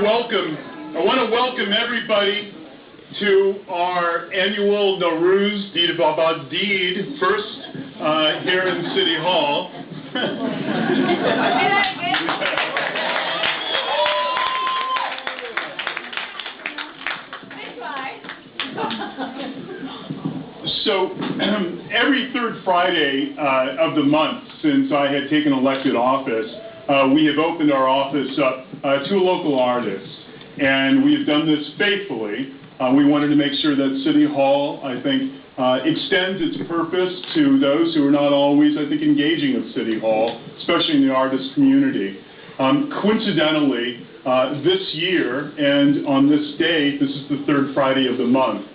want to welcome everybody to our annual Norooz Deed of Abad Deed, first here in City Hall. So every third Friday of the month since I had taken elected office, we have opened our office up to a local artist, and we have done this faithfully. We wanted to make sure that City Hall, I think, extends its purpose to those who are not always, I think, engaging with City Hall, especially in the artist community. Coincidentally, this year and on this day, this is the third Friday of the month,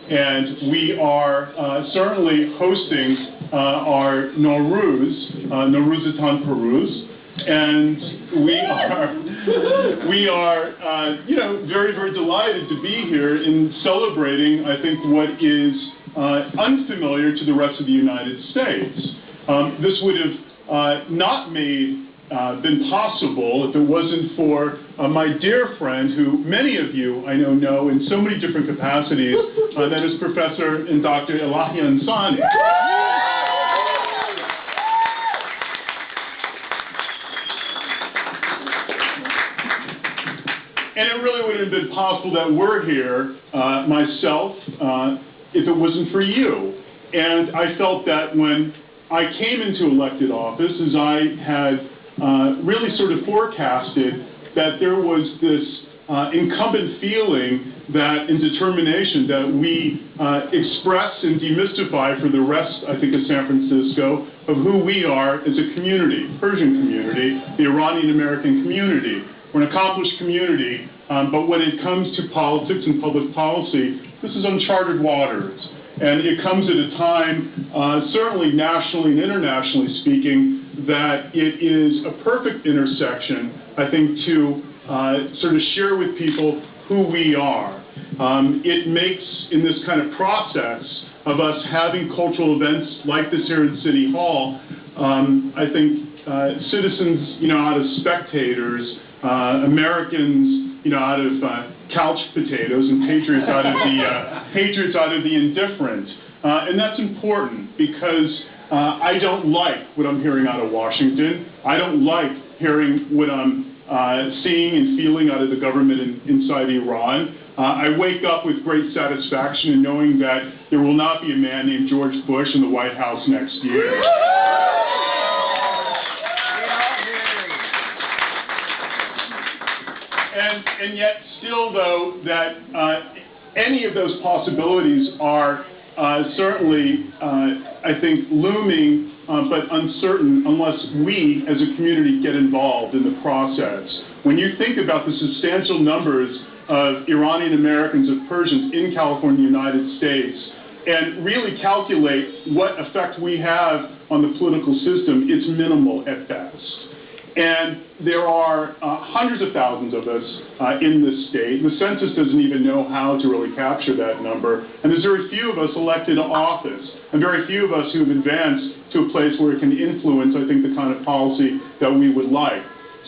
and we are certainly hosting our Norooz, Nooroozatan Peruz, and we are very, very delighted to be here in celebrating, I think, what is unfamiliar to the rest of the United States. This would have not been possible if it wasn't for my dear friend, who many of you I know in so many different capacities, that is Professor and Dr. Elahi Ansani. And it really wouldn't have been possible that we're here, myself, if it wasn't for you. And I felt that when I came into elected office, as I had really sort of forecasted, that there was this incumbent feeling that, and determination that we express and demystify for the rest, I think, of San Francisco, of who we are as a community, Persian community, the Iranian-American community. We're an accomplished community, but when it comes to politics and public policy, this is uncharted waters. And it comes at a time, certainly nationally and internationally speaking, that it is a perfect intersection, I think, to sort of share with people who we are. It makes, in this kind of process of us having cultural events like this here in City Hall, I think citizens, out of spectators, Americans, out of couch potatoes, and patriots out of the indifferent, and that's important because I don't like what I'm hearing out of Washington. I don't like hearing what I'm seeing and feeling out of the government inside Iran. I wake up with great satisfaction in knowing that there will not be a man named George Bush in the White House next year. And yet still, though, that any of those possibilities are certainly, I think, looming but uncertain unless we as a community get involved in the process. When you think about the substantial numbers of Iranian Americans, of Persians in California, United States, and really calculate what effect we have on the political system, it's minimal at best. And there are hundreds of thousands of us in this state. The census doesn't even know how to really capture that number. And there's very few of us elected to office, and very few of us who have advanced to a place where it can influence, I think, the kind of policy that we would like.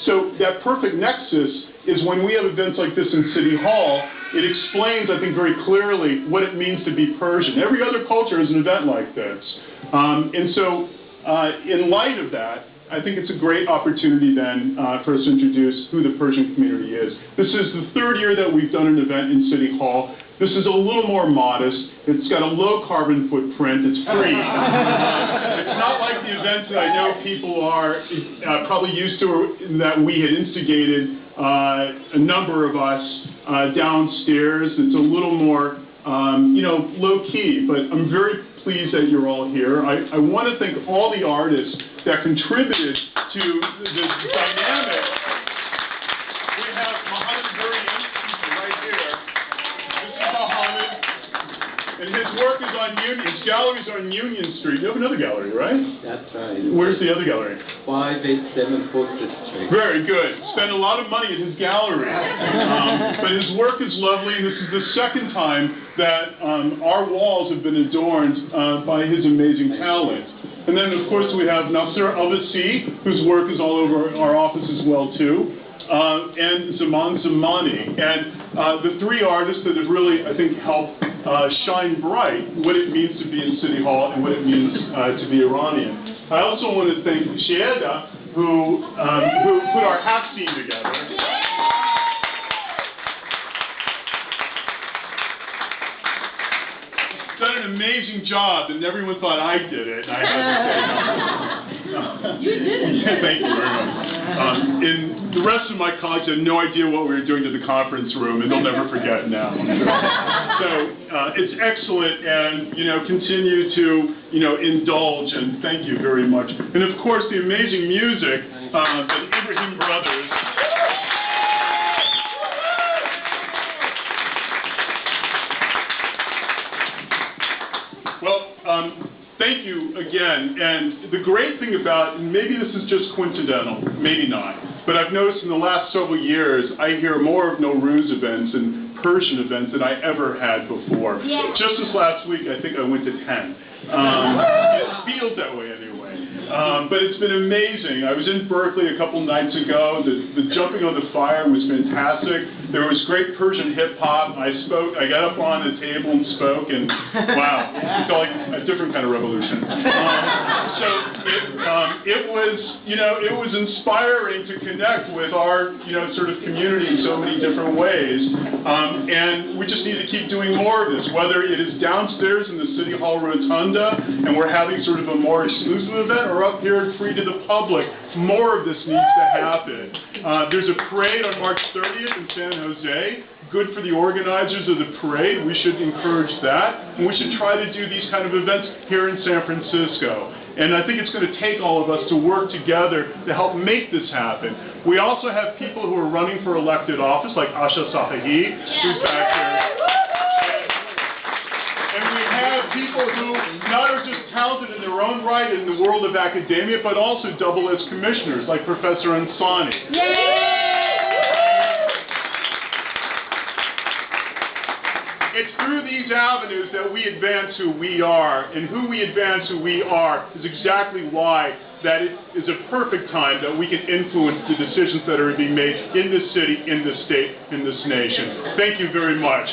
So that perfect nexus is when we have events like this in City Hall, it explains, I think, very clearly what it means to be Persian. Every other culture has an event like this. And so in light of that, I think it's a great opportunity then for us to introduce who the Persian community is. This is the third year that we've done an event in City Hall. This is a little more modest. It's got a low carbon footprint. It's free. It's not like the events that I know people are probably used to, that we had instigated a number of us downstairs. It's a little more, low key, but I'm very pleased that you're all here. I want to thank all the artists that contributed to this dynamic. We have Mohammed Burian right here. This is Mohammed, and his work is on his galleries are on Union Street. You have another gallery, right? That's right. Where's the other gallery? 587 Portrait Street. Very good. Spent a lot of money at his gallery. But his work is lovely, and this is the second time that our walls have been adorned by his amazing talent. And then, of course, we have Nasser Al-Vasi, whose work is all over our office as well, too. and Zaman Zamani. And the three artists that have really, I think, helped shine bright what it means to be in City Hall and what it means to be Iranian. I also want to thank Shieda, who put our half scene together. Done an amazing job, and everyone thought I did it. And I had to say no. You did it. Yeah, thank you very much. And the rest of my colleagues had no idea what we were doing to the conference room, and they'll never forget now. So it's excellent, and continue to indulge, and thank you very much. And of course, the amazing music the Ibrahim brothers. Well, thank you again. And the great thing about, and maybe this is just coincidental, maybe not, but I've noticed in the last several years, I hear more of Norooz events and Persian events than I ever had before. Yeah. Just this last week, I think I went to 10. It feels that way anyway. But it's been amazing. I was in Berkeley a couple nights ago. The jumping on the fire was fantastic. There was great Persian hip-hop. I got up on the table and spoke, and wow, it felt like a different kind of revolution. So it was inspiring to connect with our, sort of community in so many different ways. And we just need to keep doing more of this, whether it is downstairs in the City Hall Rotunda, and we're having sort of a more exclusive event, or up here free to the public. More of this needs to happen. There's a parade on March 30th in San Jose. Good for the organizers of the parade. We should encourage that. And we should try to do these kind of events here in San Francisco. And I think it's going to take all of us to work together to help make this happen. We also have people who are running for elected office, like Asha Sahahi, who's back here. And we have people who not are just talented in their own right in the world of academia, but also double as commissioners, like Professor Ansani. It's through these avenues that we advance who we are, and who we advance who we are is exactly why that it is a perfect time that we can influence the decisions that are being made in this city, in this state, in this nation. Thank you very much.